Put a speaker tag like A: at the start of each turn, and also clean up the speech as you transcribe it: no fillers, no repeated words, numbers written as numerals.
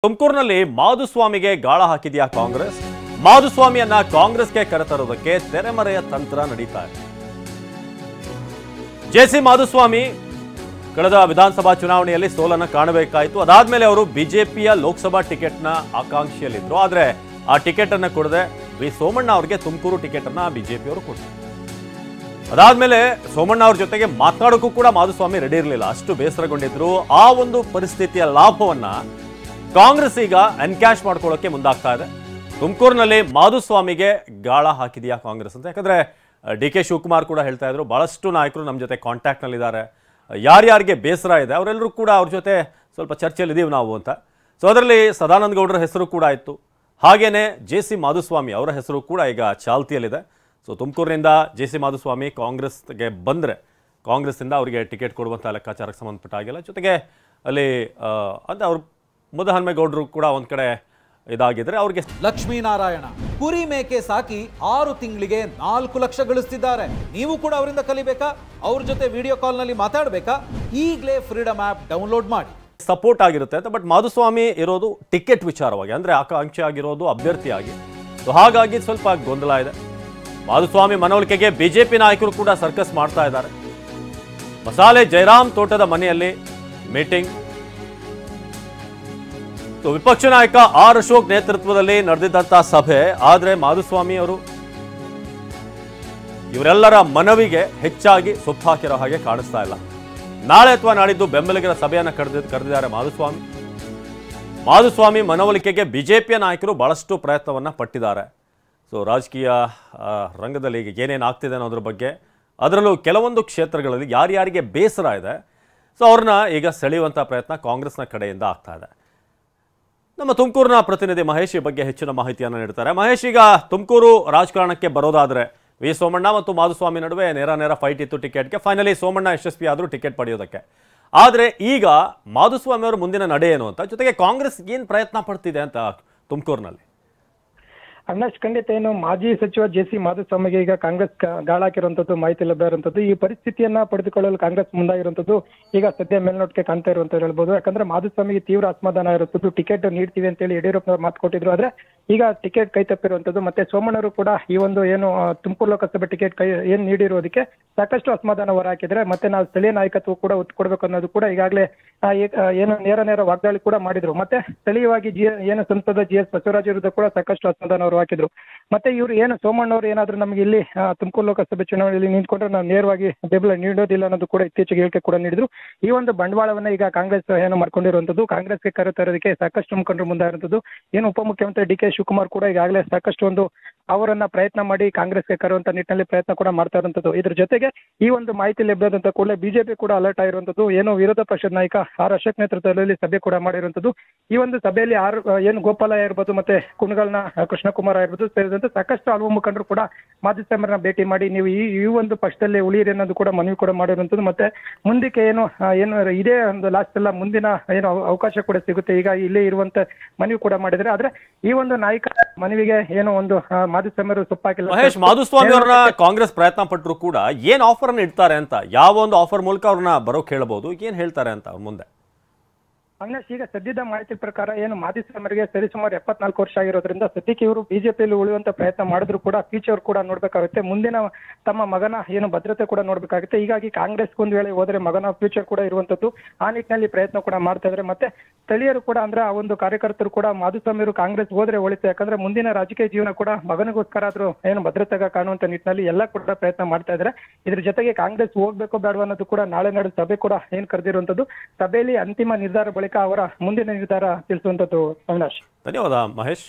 A: ತುಮಕೂರಿನಲ್ಲಿ ಮಾಧುಸ್ವಾಮಿಗೆ ಗಾಳ ಹಾಕಿದೆಯಾ ಕಾಂಗ್ರೆಸ್? ಮಾಧುಸ್ವಾಮಿಯನ್ನ ಕಾಂಗ್ರೆಸ್ಗೆ ಕರೆತರೋದಕ್ಕೆ ತೆರೆಮರೆಯ ತಂತ್ರ ನಡೀತಾ ಇದೆ. ಜೆಸಿ ಮಾಧುಸ್ವಾಮಿ ಕಳೆದ ವಿಧಾನಸಭಾ ಚುನಾವಣೆಯಲ್ಲಿ ಸೋಲನ್ನು ಕಾಣಬೇಕಾಯಿತು. ಅದಾದ್ಮೇಲೆ ಅವರು ಬಿಜೆಪಿಯ ಲೋಕಸಭಾ ಟಿಕೆಟ್ನ ಆಕಾಂಕ್ಷಿಯಲ್ಲಿದ್ರು. ಆದರೆ ಆ ಟಿಕೆಟ್ ಅನ್ನು ಕೊಡದೆ ವಿ ಸೋಮಣ್ಣ ಅವರಿಗೆ ತುಮಕೂರು ಟಿಕೆಟ್ ಅನ್ನ ಬಿಜೆಪಿಯವರು ಕೊಟ್ಟರು. ಅದಾದ್ಮೇಲೆ ಸೋಮಣ್ಣ ಅವ್ರ ಜೊತೆಗೆ ಮಾತನಾಡೋಕ್ಕೂ ಕೂಡ ಮಾಧುಸ್ವಾಮಿ ರೆಡಿ ಇರಲಿಲ್ಲ, ಅಷ್ಟು ಬೇಸರಗೊಂಡಿದ್ರು. ಆ ಒಂದು ಪರಿಸ್ಥಿತಿಯ ಲಾಭವನ್ನ ಕಾಂಗ್ರೆಸ್ ಈಗ ಎನ್ಕ್ಯಾಶ್ ಮಾಡ್ಕೊಳ್ಳೋಕೆ ಮುಂದಾಗ್ತಾ ಇದೆ. ತುಮಕೂರಿನಲ್ಲಿ ಮಾಧುಸ್ವಾಮಿಗೆ ಗಾಳ ಹಾಕಿದೆಯಾ ಕಾಂಗ್ರೆಸ್ ಅಂತ. ಯಾಕಂದ್ರೆ ಡಿ ಕೆ ಶಿವಕುಮಾರ್ ಕೂಡ ಹೇಳ್ತಾ ಇದ್ರು, ಬಹಳಷ್ಟು ನಾಯಕರು ನಮ್ಮ ಜೊತೆ ಕಾಂಟ್ಯಾಕ್ಟ್ ನಲ್ಲಿದ್ದಾರೆ, ಯಾರ್ಯಾರಿಗೆ ಬೇಸರ ಇದೆ ಅವರೆಲ್ಲರೂ ಕೂಡ ಅವ್ರ ಜೊತೆ ಸ್ವಲ್ಪ ಚರ್ಚೆಯಲ್ಲಿ ಇದೀವಿ ನಾವು ಅಂತ. ಸೊ ಅದರಲ್ಲಿ ಸದಾನಂದ ಗೌಡರ ಹೆಸರು ಕೂಡ ಇತ್ತು. ಹಾಗೇನೆ ಜೆಸಿ ಮಾಧುಸ್ವಾಮಿ ಅವರ ಹೆಸರು ಕೂಡ ಈಗ ಚಾಲ್ತಿಯಲ್ಲಿದೆ. ಸೊ ತುಮಕೂರಿನಿಂದ ಜೆಸಿ ಮಾಧುಸ್ವಾಮಿ ಕಾಂಗ್ರೆಸ್ಗೆ ಬಂದರೆ ಕಾಂಗ್ರೆಸ್ಸಿಂದ ಅವರಿಗೆ ಟಿಕೆಟ್ ಕೊಡುವಂಥ ಲೆಕ್ಕಾಚಾರಕ್ಕೆ ಸಂಬಂಧಪಟ್ಟ ಹಾಗೆಲ್ಲ, ಜೊತೆಗೆ ಅಲ್ಲಿ ಅಂತ ಅವರು ಮುದ್ದಹನುಮೇಗೌಡರು ಕೂಡ ಒಂದ್ ಕಡೆ ಇದಾಗಿದ್ರೆ ಅವ್ರಿಗೆ
B: ಲಕ್ಷ್ಮೀನಾರಾಯಣ ಕುರಿ ಮೇಕೆ ಸಾಕಿ 6 ತಿಂಗಳಿಗೆ 4 ಲಕ್ಷ ಗಳಿಸ್ತಿದ್ದಾರೆ. ನೀವು ಕೂಡ ಅವರಿಂದ ಕಲಿಬೇಕಾ? ಅವ್ರ ಜೊತೆ ವಿಡಿಯೋ ಕಾಲ್ ನಲ್ಲಿ ಮಾತಾಡಬೇಕಾ? ಈಗಲೇ ಫ್ರೀಡಮ್ ಆಪ್ ಡೌನ್ಲೋಡ್ ಮಾಡಿ.
A: ಸಪೋರ್ಟ್ ಆಗಿರುತ್ತೆ ಅಂತ. ಬಟ್ ಮಾಧುಸ್ವಾಮಿ ಇರೋದು ಟಿಕೆಟ್ ವಿಚಾರವಾಗಿ, ಅಂದ್ರೆ ಆಕಾಂಕ್ಷಿ ಆಗಿರೋದು ಅಭ್ಯರ್ಥಿಯಾಗಿ. ಸೊ ಹಾಗಾಗಿ ಸ್ವಲ್ಪ ಗೊಂದಲ ಇದೆ. ಮಾಧುಸ್ವಾಮಿ ಮನವೊಲಿಕೆಗೆ ಬಿಜೆಪಿ ನಾಯಕರು ಕೂಡ ಸರ್ಕಸ್ ಮಾಡ್ತಾ ಇದ್ದಾರೆ. ಮಸಾಲೆ ಜಯರಾಮ್ ತೋಟದ ಮನೆಯಲ್ಲಿ ಮೀಟಿಂಗ್. ವಿಪಕ್ಷ ನಾಯಕ ಆರ್ ಅಶೋಕ್ ನೇತೃತ್ವದಲ್ಲಿ ನಡೆದಿದ್ದಂತಹ ಸಭೆ. ಆದರೆ ಮಾಧುಸ್ವಾಮಿ ಅವರು ಇವರೆಲ್ಲರ ಮನವಿಗೆ ಹೆಚ್ಚಾಗಿ ಸೊಪ್ಪು ಹಾಕಿರೋ ಹಾಗೆ ಕಾಣಿಸ್ತಾ ಇಲ್ಲ. ನಾಳೆ ಅಥವಾ ನಾಡಿದ್ದು ಬೆಂಬಲಿಗರ ಸಭೆಯನ್ನು ಕರೆದಿದ್ದಾರೆ ಮಾಧುಸ್ವಾಮಿ ಮನವೊಲಿಕೆಗೆ ಬಿಜೆಪಿಯ ನಾಯಕರು ಬಹಳಷ್ಟು ಪ್ರಯತ್ನವನ್ನ ಪಟ್ಟಿದ್ದಾರೆ. ಸೊ ರಾಜಕೀಯ ರಂಗದಲ್ಲಿ ಈಗ ಏನೇನು ಆಗ್ತಿದೆ ಅನ್ನೋದ್ರ ಬಗ್ಗೆ, ಅದರಲ್ಲೂ ಕೆಲವೊಂದು ಕ್ಷೇತ್ರಗಳಲ್ಲಿ ಯಾರ್ಯಾರಿಗೆ ಬೇಸರ ಇದೆ, ಸೊ ಅವ್ರನ್ನ ಈಗ ಸೆಳೆಯುವಂಥ ಪ್ರಯತ್ನ ಕಾಂಗ್ರೆಸ್ನ ಕಡೆಯಿಂದ ಆಗ್ತಾ ಇದೆ. ನಮ್ಮ ತುಮಕೂರಿನ ಪ್ರತಿನಿಧಿ ಮಹೇಶ್ ಈ ಬಗ್ಗೆ ಹೆಚ್ಚಿನ ಮಾಹಿತಿಯನ್ನು ನೀಡ್ತಾರೆ. ಮಹೇಶ್, ಈಗ ತುಮಕೂರು ರಾಜಕಾರಣಕ್ಕೆ ಬರೋದಾದ್ರೆ ವಿ ಸೋಮಣ್ಣ ಮತ್ತು ಮಾಧುಸ್ವಾಮಿ ನಡುವೆ ನೇರ ಫೈಟ್ ಇತ್ತು ಟಿಕೆಟ್ಗೆ. ಫೈನಲಿ ಸೋಮಣ್ಣ ಯಶಸ್ವಿ ಆದರೂ ಟಿಕೆಟ್ ಪಡೆಯೋದಕ್ಕೆ. ಆದರೆ ಈಗ ಮಾಧುಸ್ವಾಮಿ ಅವರ ಮುಂದಿನ ನಡೆ ಏನು ಅಂತ, ಜೊತೆಗೆ ಕಾಂಗ್ರೆಸ್ ಏನು ಪ್ರಯತ್ನ ಪಡ್ತಿದೆ ಅಂತ ತುಮಕೂರಿನಲ್ಲಿ?
C: ಅವಿನಾಶ್, ಖಂಡಿತ ಏನು ಮಾಜಿ ಸಚಿವ ಜೆಸಿ ಮಾಧುಸ್ವಾಮಿಗೆ ಈಗ ಕಾಂಗ್ರೆಸ್ ಗಾಳ ಹಾಕಿರುವಂತದ್ದು ಮಾಹಿತಿ ಲಭ್ಯ ಇರುವಂತದ್ದು. ಈ ಪರಿಸ್ಥಿತಿಯನ್ನ ಪಡೆದುಕೊಳ್ಳಲು ಕಾಂಗ್ರೆಸ್ ಮುಂದಾಗಿರುವಂತದ್ದು ಈಗ ಸದ್ಯ ಮೇಲ್ನೋಟಕ್ಕೆ ಕಾಣ್ತಾ ಇರುವಂತ ಹೇಳ್ಬೋದು. ಯಾಕಂದ್ರೆ ಮಾಧುಸ್ವಾಮಿಗೆ ತೀವ್ರ ಅಸಮಾಧಾನ ಇರುವಂತದ್ದು. ಟಿಕೆಟ್ ನೀಡ್ತೀವಿ ಅಂತ ಹೇಳಿ ಯಡಿಯೂರಪ್ಪನವರು ಮಾತು ಕೊಟ್ಟಿದ್ರು, ಆದ್ರೆ ಈಗ ಟಿಕೆಟ್ ಕೈ ತಪ್ಪಿರುವಂತದ್ದು. ಮತ್ತೆ ಸೋಮಣ್ಣರು ಕೂಡ ಈ ಒಂದು ಏನು ತುಮಕೂರು ಲೋಕಸಭೆ ಟಿಕೆಟ್ ಏನ್ ನೀಡಿರೋದಕ್ಕೆ ಸಾಕಷ್ಟು ಅಸಮಾಧಾನ ಹೊರ ಹಾಕಿದ್ರೆ. ಮತ್ತೆ ನಾವು ಸ್ಥಳೀಯ ನಾಯಕತ್ವ ಕೂಡ ಒತ್ತು ಕೊಡಬೇಕು ಅನ್ನೋದು ಕೂಡ ಈಗಾಗಲೇ ಏನು ನೇರ ವಾಗ್ದಾಳಿ ಕೂಡ ಮಾಡಿದ್ರು. ಮತ್ತೆ ಸ್ಥಳೀಯವಾಗಿ ಏನು ಸಂಸದ GS ಬಸವರಾಜ್ ವಿರುದ್ಧ ಕೂಡ ಸಾಕಷ್ಟು ಅಸಮಾಧಾನ ಅವರು ಹಾಕಿದ್ರು. ಮತ್ತೆ ಇವರು ಏನು ಸೋಮಣ್ಣವರು ಏನಾದ್ರು ನಮಗೆ ಇಲ್ಲಿ ತುಮಕೂರು ಲೋಕಸಭೆ ಚುನಾವಣೆಯಲ್ಲಿ ನಿಂತ್ಕೊಂಡ್ರೆ ನಾವು ನೇರವಾಗಿ ಬೆಂಬಲ ನೀಡೋದಿಲ್ಲ ಅನ್ನೋದು ಕೂಡ ಇತ್ತೀಚೆಗೆ ಹೇಳಿಕೆ ಕೂಡ ನೀಡಿದ್ರು. ಈ ಒಂದು ಬಂಡವಾಳವನ್ನ ಈಗ ಕಾಂಗ್ರೆಸ್ ಏನು ಮಾಡ್ಕೊಂಡಿರುವಂತದ್ದು, ಕಾಂಗ್ರೆಸ್ಗೆ ಕರೆತರೋದಕ್ಕೆ ಸಾಕಷ್ಟು ಮುಖಂಡರು ಮುಂದಾಗಿರುವಂತದ್ದು. ಏನು ಉಪಮುಖ್ಯಮಂತ್ರಿ ಡಿ ಕೆ ಶಿವಕುಮಾರ್ ಕೂಡ ಈಗಾಗಲೇ ಸಾಕಷ್ಟು ಒಂದು ಅವರನ್ನ ಪ್ರಯತ್ನ ಮಾಡಿ ಕಾಂಗ್ರೆಸ್ಗೆ ಕರೆಯುವಂತ ನಿಟ್ಟಿನಲ್ಲಿ ಪ್ರಯತ್ನ ಕೂಡ ಮಾಡ್ತಾ ಇರುವಂತದ್ದು. ಇದ್ರ ಜೊತೆಗೆ ಈ ಒಂದು ಮಾಹಿತಿ ಲಭ್ಯದಂತ ಕೂಡಲೇ ಬಿಜೆಪಿ ಕೂಡ ಅಲರ್ಟ್ ಆಗಿರುವಂತದ್ದು. ಏನು ವಿರೋಧ ಪಕ್ಷದ ನಾಯಕ ಆರ್ ಅಶೋಕ್ ನೇತೃತ್ವದಲ್ಲಿ ಸಭೆ ಕೂಡ ಮಾಡಿರುವಂತದ್ದು. ಈ ಒಂದು ಸಭೆಯಲ್ಲಿ ಏನು ಗೋಪಾಲಯ್ಯ ಇರ್ಬೋದು, ಮತ್ತೆ ಕುಣಗಲ್ನ ಕೃಷ್ಣಕುಮಾರ್ ಆಗಿರ್ಬೋದು ಸೇರಿದಂತೆ ಸಾಕಷ್ಟು ಹಲವು ಮುಖಂಡರು ಕೂಡ ಮಾಧುಸ್ವಾಮಿಯನ್ನ ಭೇಟಿ ಮಾಡಿ ನೀವು ಈ ಒಂದು ಪಕ್ಷದಲ್ಲಿ ಉಳಿಯಿರಿ ಅನ್ನೋದು ಕೂಡ ಮನವಿ ಕೂಡ ಮಾಡಿರುವಂತದ್ದು. ಮತ್ತೆ ಮುಂದಕ್ಕೆ ಏನು ಇದೇ ಒಂದು ಲಾಸ್ಟ್ ಎಲ್ಲ ಮುಂದಿನ ಏನು ಅವಕಾಶ ಕೂಡ ಸಿಗುತ್ತೆ ಈಗ ಇಲ್ಲಿ ಇರುವಂತ ಮನವಿ ಕೂಡ ಮಾಡಿದ್ರೆ. ಆದ್ರೆ ಈ ಒಂದು ನಾಯಕ ಮನವಿಗೆ ಏನು ಒಂದು ಮಾಧುಸ್ವಾಮಿ ಅವರು ಸೊಪ್ಪಾಕಿಲ್ಲ.
A: ಮಹೇಶ್, ಮಾಧುಸ್ವಾಮಿ ಅವ್ರನ್ನ ಕಾಂಗ್ರೆಸ್ ಪ್ರಯತ್ನ ಪಟ್ಟರು ಕೂಡ ಏನ್ ಆಫರ್ ಅನ್ನ ಇಡ್ತಾರೆ ಅಂತ, ಯಾವ ಒಂದು ಆಫರ್ ಮೂಲಕ ಅವ್ರನ್ನ ಬರೋಕ್ ಹೇಳ್ಬಹುದು, ಏನ್ ಹೇಳ್ತಾರೆ ಅಂತ ಮುಂದೆ?
C: ಅವಿನಾಶ್, ಈಗ ಸದ್ಯದ ಮಾಹಿತಿ ಪ್ರಕಾರ ಏನು ಮಾಧುಸ್ವಾಮಿಯವರಿಗೆ ಸರಿಸುಮಾರು 74 ವರ್ಷ ಆಗಿರೋದ್ರಿಂದ ಸದ್ಯಕ್ಕೆ ಇವರು ಬಿಜೆಪಿಯಲ್ಲಿ ಉಳಿಯುವಂತ ಪ್ರಯತ್ನ ಮಾಡಿದ್ರು ಕೂಡ ಫ್ಯೂಚರ್ ಕೂಡ ನೋಡ್ಬೇಕಾಗುತ್ತೆ. ಮುಂದಿನ ತಮ್ಮ ಮಗನ ಏನು ಭದ್ರತೆ ಕೂಡ ನೋಡ್ಬೇಕಾಗುತ್ತೆ. ಹೀಗಾಗಿ ಕಾಂಗ್ರೆಸ್ ಒಂದು ವೇಳೆ ಹೋದ್ರೆ ಮಗನ ಫ್ಯೂಚರ್ ಕೂಡ ಇರುವಂತದ್ದು. ಆ ನಿಟ್ಟಿನಲ್ಲಿ ಪ್ರಯತ್ನ ಕೂಡ ಮಾಡ್ತಾ ಇದ್ದಾರೆ. ಮತ್ತೆ ಸ್ಥಳೀಯರು ಕೂಡ ಅಂದ್ರೆ ಆ ಒಂದು ಕಾರ್ಯಕರ್ತರು ಕೂಡ ಮಾಧುಸ್ವಾಮಿಯವರು ಕಾಂಗ್ರೆಸ್ ಹೋದ್ರೆ ಒಳಿತು, ಯಾಕಂದ್ರೆ ಮುಂದಿನ ರಾಜಕೀಯ ಜೀವನ ಕೂಡ ಮಗನಿಗೋಸ್ಕರ ಆದ್ರೂ ಏನು ಭದ್ರತೆಗೆ ಕಾಣುವಂತ ನಿಟ್ಟಿನಲ್ಲಿ ಎಲ್ಲ ಕೂಡ ಪ್ರಯತ್ನ ಮಾಡ್ತಾ ಇದ್ದಾರೆ. ಇದ್ರ ಜೊತೆಗೆ ಕಾಂಗ್ರೆಸ್ ಹೋಗ್ಬೇಕೋ ಬೇಡವಾ ಅನ್ನೋದು ಕೂಡ ನಾಳೆ ನಾಡು ಸಭೆ ಕೂಡ ಏನ್ ಕರೆದಿರುವಂತದ್ದು. ಸಭೆಯಲ್ಲಿ ಅಂತಿಮ ನಿರ್ಧಾರ ಬಳಿಕ ಅವರ ಮುಂದಿನ ನಿರ್ಧಾರ ತಿಳಿಸುವಂತದ್ದು. ಅವಿನಾಶ್,
A: ಧನ್ಯವಾದ ಮಹೇಶ್.